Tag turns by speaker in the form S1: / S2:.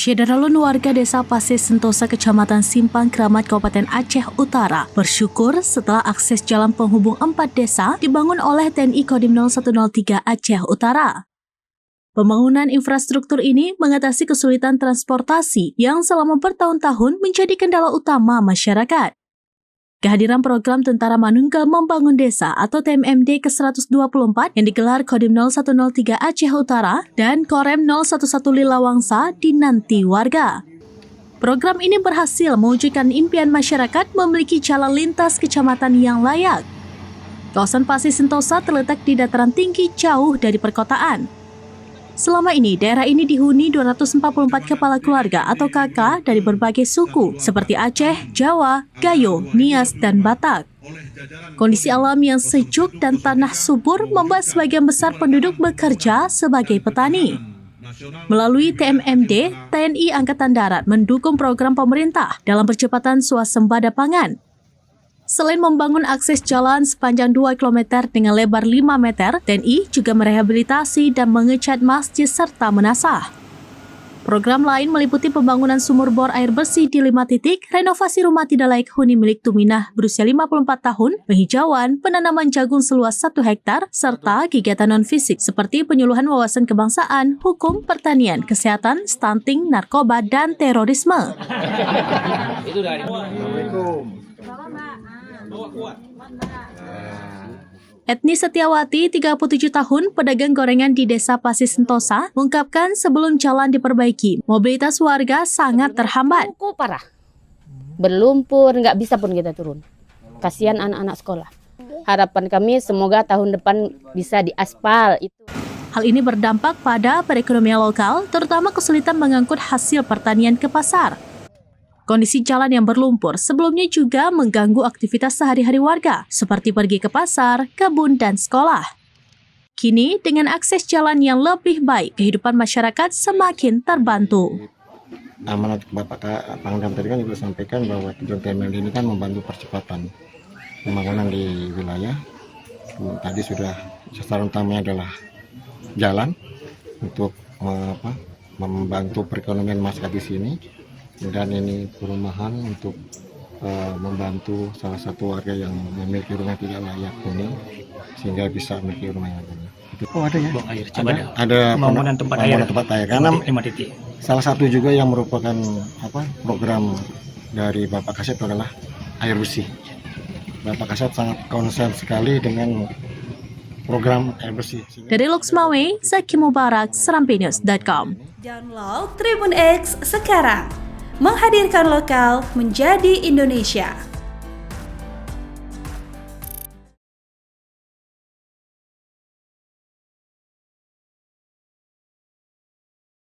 S1: Syederalun warga desa Pasir Sentosa, Kecamatan Simpang Kramat, Kabupaten Aceh Utara bersyukur setelah akses jalan penghubung 4 desa dibangun oleh TNI Kodim 0103 Aceh Utara. Pembangunan infrastruktur ini mengatasi kesulitan transportasi yang selama bertahun-tahun menjadi kendala utama masyarakat. Kehadiran program Tentara Manunggal Membangun Desa atau TMMD ke-124 yang digelar Kodim 0103 Aceh Utara dan Korem 011 Lilawangsa dinanti warga. Program ini berhasil mewujudkan impian masyarakat memiliki jalan lintas kecamatan yang layak. Kawasan Pasir Sentosa terletak di dataran tinggi jauh dari perkotaan. Selama ini, daerah ini dihuni 244 kepala keluarga atau KK dari berbagai suku seperti Aceh, Jawa, Gayo, Nias, dan Batak. Kondisi alam yang sejuk dan tanah subur membuat sebagian besar penduduk bekerja sebagai petani. Melalui TMMD, TNI Angkatan Darat mendukung program pemerintah dalam percepatan swasembada pangan. Selain membangun akses jalan sepanjang 2 km dengan lebar 5 meter, TNI juga merehabilitasi dan mengecat masjid serta menasah. Program lain meliputi pembangunan sumur bor air bersih di 5 titik, renovasi rumah tidak layak huni milik Tuminah berusia 54 tahun, penghijauan, penanaman jagung seluas 1 hektar, serta kegiatan non-fisik seperti penyuluhan wawasan kebangsaan, hukum, pertanian, kesehatan, stunting, narkoba, dan terorisme.
S2: Itu dari
S1: Etni Setiawati, 37 tahun, pedagang gorengan di Desa Pasir Sentosa, mengungkapkan sebelum jalan diperbaiki, mobilitas warga sangat terhambat.
S3: Parah, berlumpur, nggak bisa pun kita turun. Kasihan anak-anak sekolah. Harapan kami semoga tahun depan bisa diaspal itu.
S1: Hal ini berdampak pada perekonomian lokal, terutama kesulitan mengangkut hasil pertanian ke pasar. Kondisi jalan yang berlumpur sebelumnya juga mengganggu aktivitas sehari-hari warga, seperti pergi ke pasar, kebun, dan sekolah. Kini, dengan akses jalan yang lebih baik, kehidupan masyarakat semakin terbantu.
S4: Amanat Bapak Pangdam tadi kan juga sampaikan bahwa tujuan TMMD ini kan membantu percepatan pembangunan di wilayah. Tadi sudah sasaran utamanya adalah jalan untuk membantu perekonomian masyarakat di sini. Dan ini perumahan untuk membantu salah satu warga yang memiliki rumah tidak layak huni sehingga bisa memiliki rumah yang layak. Oh ada ya?
S2: air.
S4: Ada
S2: pembangunan tempat air.
S4: Karena
S2: 5 titik.
S4: salah satu juga yang merupakan program dari Bapak Kasat adalah air bersih. Bapak Kasat sangat konsen sekali dengan program air bersih.
S1: Dari Luxmawe, Zaki Mubarak, serampinews.com.
S5: Download Tribun X sekarang. Menghadirkan lokal menjadi Indonesia.